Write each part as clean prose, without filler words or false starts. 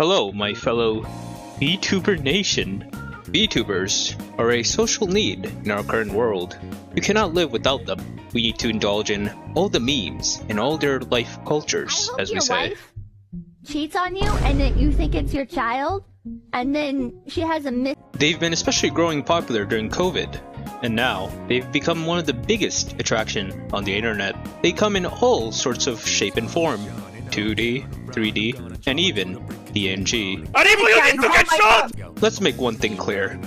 Hello, my fellow Vtuber nation. Vtubers are a social need in our current world. You cannot live without them. We need to indulge in all the memes and all their life cultures, as we say. Wife cheats on you and then you think it's your child, and then she has a They've been especially growing popular during COVID, and now they've become one of the biggest attraction on the internet. They come in all sorts of shape and form, 2D, 3D, and even PNG. Let's make one thing clear.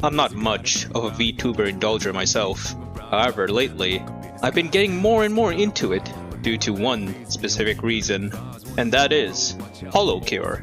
I'm not much of a VTuber indulger myself. However, lately, I've been getting more and more into it due to one specific reason, and that is HoloCure.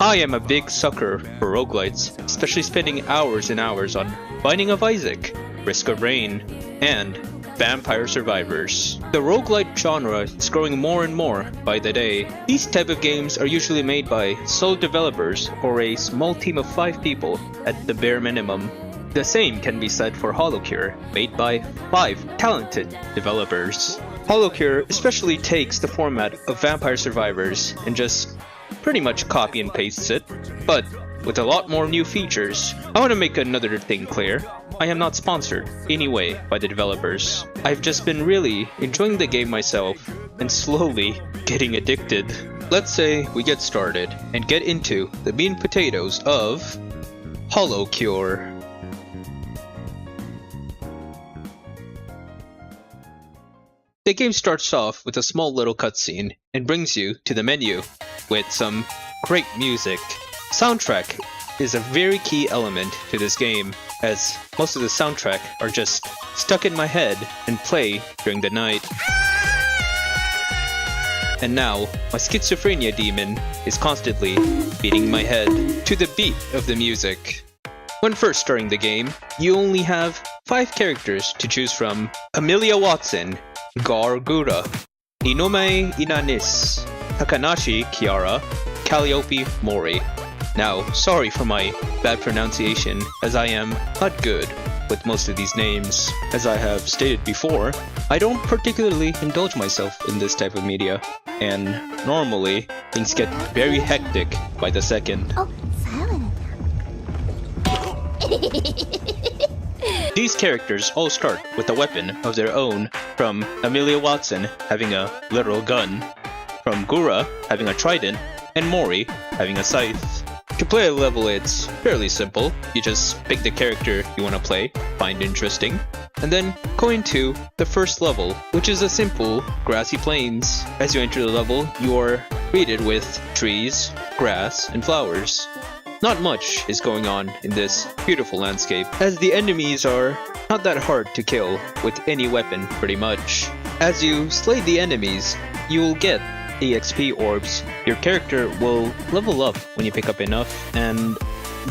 I am a big sucker for roguelites, especially spending hours and hours on Binding of Isaac, Risk of Rain, and Vampire Survivors. The roguelite genre is growing more and more by the day. These type of games are usually made by solo developers or a small team of 5 people at the bare minimum. The same can be said for HoloCure, made by 5 talented developers. HoloCure especially takes the format of Vampire Survivors and just pretty much copy and pastes it, but with a lot more new features. I want to make another thing clear. I am not sponsored anyway by the developers. I've just been really enjoying the game myself and slowly getting addicted. Let's say we get started and get into the meat and potatoes of HoloCure. The game starts off with a small little cutscene and brings you to the menu with some great music. Soundtrack is a very key element to this game, as most of the soundtrack are just stuck in my head and play during the night. And now, my schizophrenia demon is constantly beating my head to the beat of the music. When first starting the game, you only have 5 characters to choose from: Amelia Watson, Gargura, Inome Inanis, Takanashi Kiara, Calliope Mori. Now, sorry for my bad pronunciation, as I am not good with most of these names. As I have stated before, I don't particularly indulge myself in this type of media, and normally things get very hectic by the second. Oh, silent. These characters all start with a weapon of their own, from Amelia Watson having a literal gun, from Gura having a trident, and Mori having a scythe. To play a level, it's fairly simple. You just pick the character you want to play, find interesting, and then go into the first level, which is a simple grassy plains. As you enter the level, you are greeted with trees, grass, and flowers. Not much is going on in this beautiful landscape, as the enemies are not that hard to kill with any weapon pretty much. As you slay the enemies, you will get EXP orbs. Your character will level up when you pick up enough and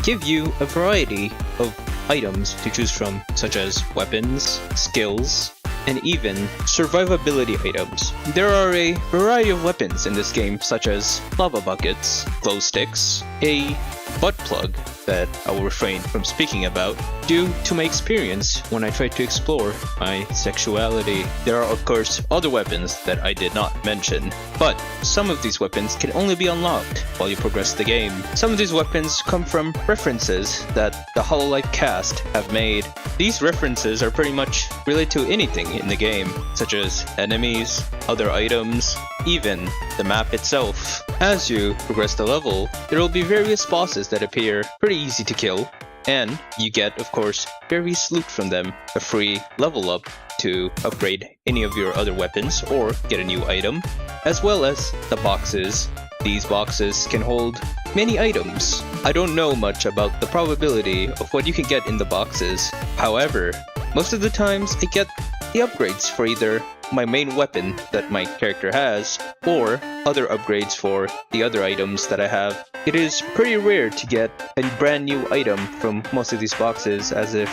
give you a variety of items to choose from, such as weapons, skills, and even survivability items. There are a variety of weapons in this game, such as lava buckets, glow sticks, a butt plug that I will refrain from speaking about due to my experience when I tried to explore my sexuality. There are of course other weapons that I did not mention, but some of these weapons can only be unlocked while you progress the game. Some of these weapons come from references that the HoloLive cast have made. These references are pretty much related to anything in the game, such as enemies, other items, even the map itself. As you progress the level, there will be various bosses that appear pretty easy to kill, and you get, of course, various loot from them, a free level up to upgrade any of your other weapons or get a new item, as well as the boxes. These boxes can hold many items. I don't know much about the probability of what you can get in the boxes. However, most of the times I get the upgrades for either my main weapon that my character has, or other upgrades for the other items that I have. It is pretty rare to get a brand new item from most of these boxes, as if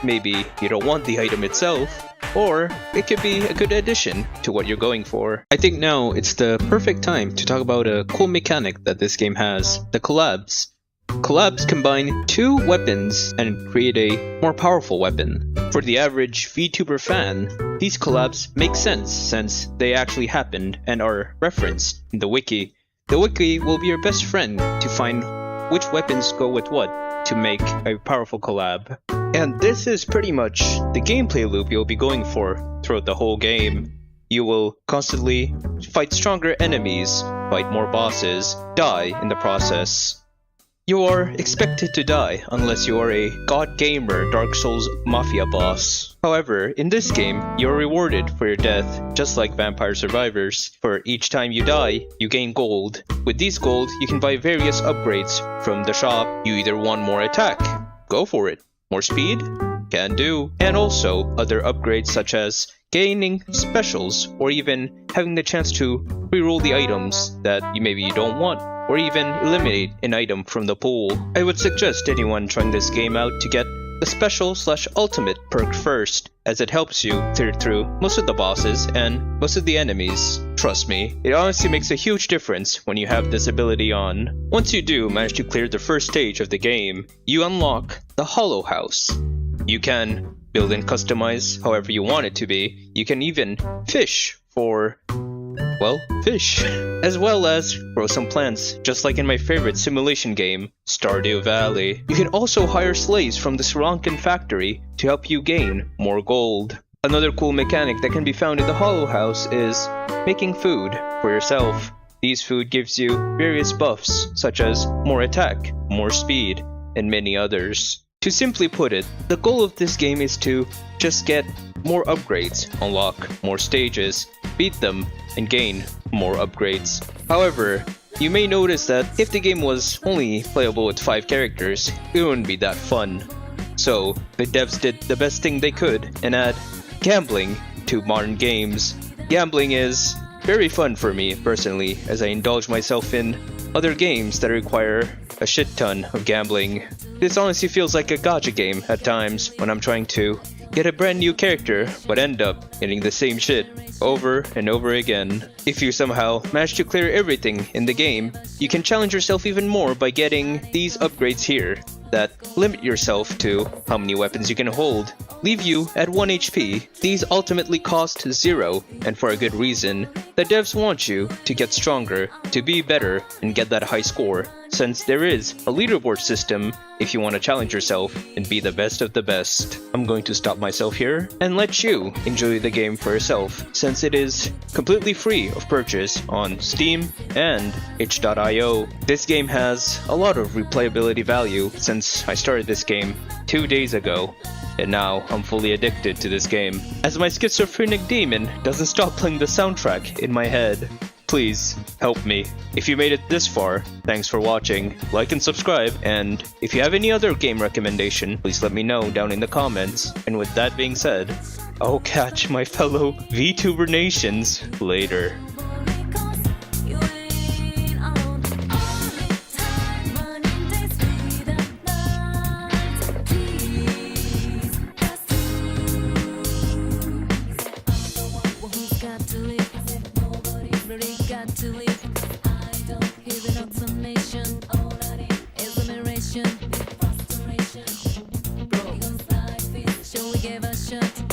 maybe you don't want the item itself, or it could be a good addition to what you're going for. I think now it's the perfect time to talk about a cool mechanic that this game has, the collabs. Collabs combine 2 weapons and create a more powerful weapon. For the average VTuber fan, these collabs make sense since they actually happened and are referenced in the wiki. The wiki will be your best friend to find which weapons go with what to make a powerful collab. And this is pretty much the gameplay loop you'll be going for throughout the whole game. You will constantly fight stronger enemies, fight more bosses, die in the process. You are expected to die unless you are a god gamer Dark Souls Mafia boss. However, in this game, you are rewarded for your death, just like Vampire Survivors. For each time you die, you gain gold. With these gold, you can buy various upgrades from the shop. You either want more attack, go for it. More speed? Can do. And also other upgrades such as gaining specials or even having the chance to reroll the items that maybe you don't want, or even eliminate an item from the pool. I would suggest anyone trying this game out to get the special/ultimate perk first, as it helps you clear through most of the bosses and most of the enemies. Trust me, it honestly makes a huge difference when you have this ability on. Once you do manage to clear the first stage of the game, you unlock the Hollow House. You can build and customize however you want it to be. You can even fish for, well, fish. As well as grow some plants, just like in my favorite simulation game, Stardew Valley. You can also hire slaves from the Sri Lankan factory to help you gain more gold. Another cool mechanic that can be found in the Hollow House is making food for yourself. These food gives you various buffs, such as more attack, more speed, and many others. To simply put it, the goal of this game is to just get more upgrades, unlock more stages, beat them, and gain more upgrades. However, you may notice that if the game was only playable with 5 characters, it wouldn't be that fun. So, the devs did the best thing they could and add gambling to modern games. Gambling is very fun for me personally, as I indulge myself in other games that require a shit ton of gambling. This honestly feels like a gacha game at times when I'm trying to get a brand new character but end up getting the same shit over and over again. If you somehow manage to clear everything in the game, you can challenge yourself even more by getting these upgrades here that limit yourself to how many weapons you can hold, leave you at 1 HP. These ultimately cost 0, and for a good reason. The devs want you to get stronger, to be better, and get that high score, since there is a leaderboard system if you want to challenge yourself and be the best of the best. I'm going to stop myself here and let you enjoy the game for yourself, since it is completely free of purchase on Steam and itch.io. This game has a lot of replayability value since I started this game 2 days ago, and now I'm fully addicted to this game, as my schizophrenic demon doesn't stop playing the soundtrack in my head. Please, help me. If you made it this far, thanks for watching. Like and subscribe, and if you have any other game recommendation, please let me know down in the comments. And with that being said, I'll catch my fellow Vtuber nations later. To live, I don't hear an automation. All I need is admiration, frustration. Bro, life is, shall we give a shot?